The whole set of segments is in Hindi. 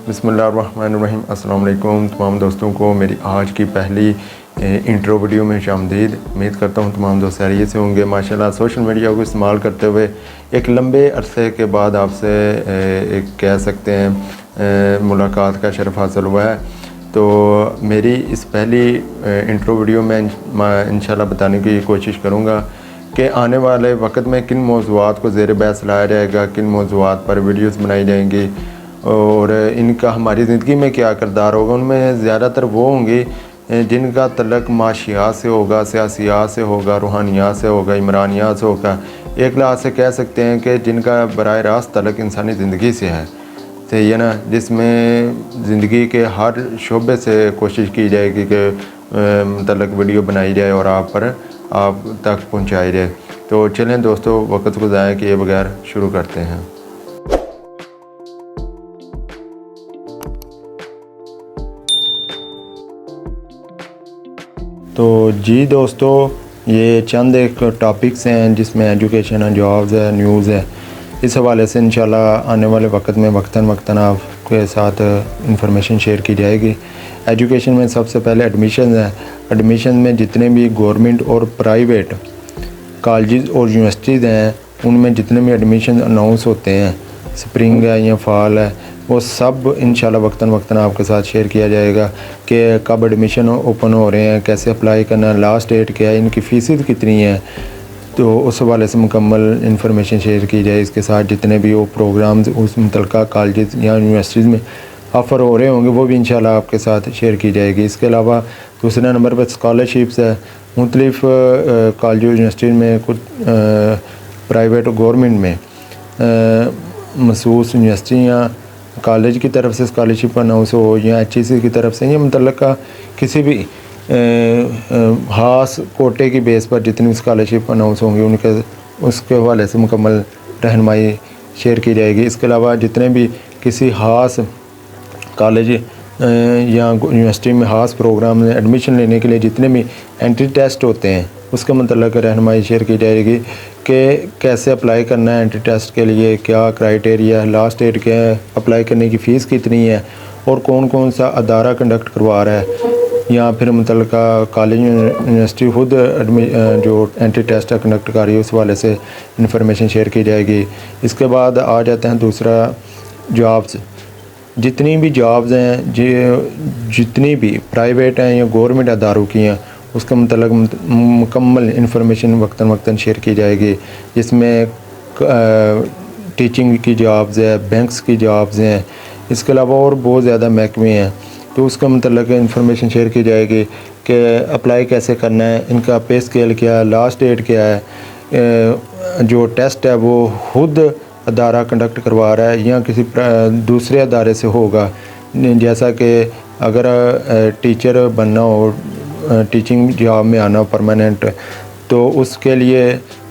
बिस्मिल्लाहिर्रहमानिर्रहीम। अस्सलाम वालेकुम तमाम दोस्तों को मेरी आज की पहली इंट्रो वीडियो में खुशामदीद। उम्मीद करता हूँ तमाम दोस्त खैरियत से होंगे। माशाल्लाह सोशल मीडिया को इस्तेमाल करते हुए एक लंबे अरसे के बाद आपसे एक कह सकते हैं मुलाकात का शरफ़ हासिल हुआ है। तो मेरी इस पहली इंट्रो वीडियो में इंशाल्लाह बताने की कोशिश करूँगा कि आने वाले वक्त में किन मौज़ूआत को ज़ेर बहस लाया जाएगा, किन मौज़ूआत पर वीडियोज़ बनाई जाएंगी और इनका हमारी ज़िंदगी में क्या किरदार होगा। उनमें ज़्यादातर वो होंगी जिनका तल्लुक़ माशियात से होगा, सियासियात से होगा, रूहानियात से होगा, इमरानियात से होगा। एक लिहाज से कह सकते हैं कि जिनका बराह रास्त तल्लुक़ इंसानी ज़िंदगी से है, सही है ना, जिसमें ज़िंदगी के हर शोबे से कोशिश की जाएगी कि तल्लुक़ वीडियो बनाई जाए और आप तक पहुँचाई जाए। तो चलें दोस्तों, वक्त को ज़ाया किए बगैर शुरू करते हैं। तो जी दोस्तों, ये चंद एक टॉपिक्स हैं जिसमें एजुकेशन है, जॉब्स है, न्यूज़ है। इस हवाले से इंशाल्लाह आने वाले वक्त में वक्तन आपके साथ इंफॉर्मेशन शेयर की जाएगी। एजुकेशन में सबसे पहले एडमिशन है। एडमिशन में जितने भी गवर्नमेंट और प्राइवेट कॉलेज और यूनिवर्सिटीज़ हैं, उनमें जितने भी एडमिशन अनाउंस होते हैं, स्प्रिंग है या फॉल है, वो सब इंशाल्लाह वक्तन आपके साथ शेयर किया जाएगा कि कब एडमिशन ओपन हो रहे हैं, कैसे अप्लाई करना है, लास्ट डेट क्या है, इनकी फ़ीस कितनी है। तो उस हवाले से मुकम्मल इंफॉर्मेशन शेयर की जाए। इसके साथ जितने भी वो प्रोग्राम्स उस मुतल्लिक़ा कॉलेज या यूनिवर्सिटीज़ में ऑफ़र हो रहे होंगे वो भी इंशाल्लाह आपके साथ शेयर की जाएगी। इसके अलावा दूसरे नंबर पर स्कॉलरशिप्स है। मुख्तलिफ़ कॉलेज यूनिवर्सिटीज़ में, कुछ प्राइवेट और गवर्नमेंट में मखसूस यूनिवर्सिटी या कॉलेज की तरफ से स्कॉलरशिप अनाउंस हो या HEC की तरफ से या मुतल्लिक़ा किसी भी ख़ास कोटे की बेस पर जितनी स्कॉलरशिप अनाउंस होंगी उसके हवाले से मुकम्मल रहनुमाई शेयर की जाएगी। इसके अलावा जितने भी किसी ख़ास कॉलेज या यूनिवर्सिटी में ख़ास प्रोग्राम में एडमिशन लेने के लिए जितने भी एंट्री टेस्ट होते हैं उसके मतलब रहनुमाई शेयर की जाएगी कि कैसे अप्लाई करना है एंट्री टेस्ट के लिए, क्या क्राइटेरिया है, लास्ट डेट क्या है, अप्लाई करने की फ़ीस कितनी है और कौन कौन सा अदारा कंडक्ट करवा रहा है, या फिर मुतल्लिक़ा कॉलेज यूनिवर्सिटी खुद जो एंट्री टेस्ट कंडक्ट कर रही है उस वाले से इंफॉर्मेशन शेयर की जाएगी। इसके बाद आ जाते हैं दूसरा, जॉब्स। जितनी भी जॉब्स हैं जितनी भी प्राइवेट हैं या गवर्नमेंट अदारों की हैं उसके मतलब मुकम्मल इंफॉर्मेशन वक्तन शेयर की जाएगी, जिसमें टीचिंग की जॉब्स है, बैंक्स की जॉब्स हैं, इसके अलावा और बहुत ज़्यादा महकमे हैं। तो उसका मतलब इंफॉर्मेशन शेयर की जाएगी कि अप्लाई कैसे करना है, इनका पे स्केल क्या है, लास्ट डेट क्या है, जो टेस्ट है वो खुद अदारा कंडक्ट करवा रहा है या किसी दूसरे अदारे से होगा। जैसा कि अगर टीचर बनना हो, टीचिंग जॉब में आना हो परमानेंट, तो उसके लिए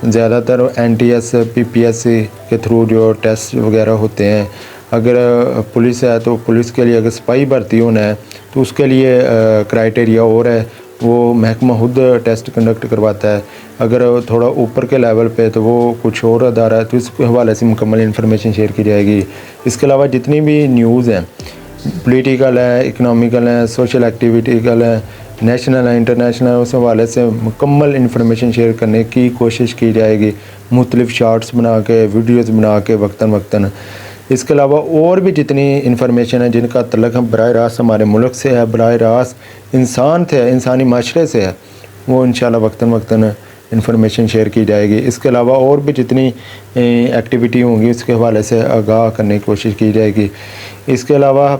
ज़्यादातर NTS PPSC के थ्रू जो टेस्ट वगैरह होते हैं। अगर पुलिस है तो पुलिस के लिए, अगर सिपाही भर्ती होना है तो उसके लिए क्राइटेरिया और है, वो महकमा खुद टेस्ट कंडक्ट करवाता है। अगर थोड़ा ऊपर के लेवल पे तो वो कुछ और अदारा है, तो इसके हवाले से मुकम्मल इंफॉर्मेशन शेयर की जाएगी। इसके अलावा जितनी भी न्यूज़ हैं, पॉलिटिकल है, इकनॉमिकल है, सोशल एक्टिविटिकल है, नेशनल है, इंटरनेशनल है, उस हवाले से मुकम्मल इंफॉर्मेशन शेयर करने की कोशिश की जाएगी, मुख्तलिफ़ शार्ट्स बना के, वीडियोज़ बना के वक्तन। इसके अलावा और भी जितनी इंफॉर्मेशन है जिनका तल्लुक़ बराह रास्त हमारे मुल्क से है, बराह रास्त इंसानी माशरे से है, वो इंशाल्लाह वक्तन इंफॉर्मेशन शेयर की जाएगी। इसके अलावा और भी जितनी एक्टिविटी होंगी उसके हवाले से आगाह करने की कोशिश की जाएगी। इसके अलावा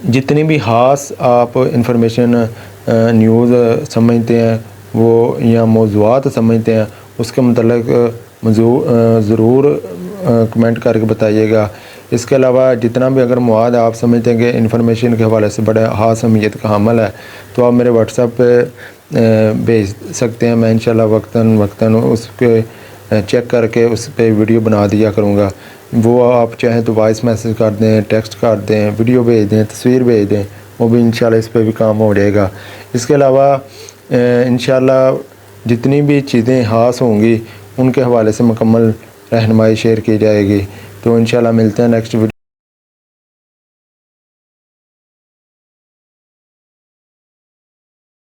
जितनी भी ख़ास आप इंफॉर्मेशन न्यूज़ समझते हैं वो या मौज़ूआत समझते हैं उसके मतलब ज़रूर कमेंट करके बताइएगा। इसके अलावा जितना भी अगर मवाद आप समझते हैं कि इंफॉर्मेशन के हवाले से बड़ा ख़ास अहमियत का हामिल है तो आप मेरे व्हाट्सएप पे भेज सकते हैं। मैं इंशाल्लाह वक्तन उसके चेक करके उस पर वीडियो बना दिया करूँगा। वो आप चाहें तो वॉइस मैसेज कर दें, टेक्स्ट कर दें, वीडियो भेज दें, तस्वीर भेज दें, वो भी इंशाल्लाह इस पर भी काम हो जाएगा। इसके अलावा इंशाल्लाह जितनी भी चीज़ें ख़ास होंगी उनके हवाले से मुकम्मल रहनुमाई शेयर की जाएगी। तो इंशाल्लाह मिलते हैं नेक्स्ट वीडियो।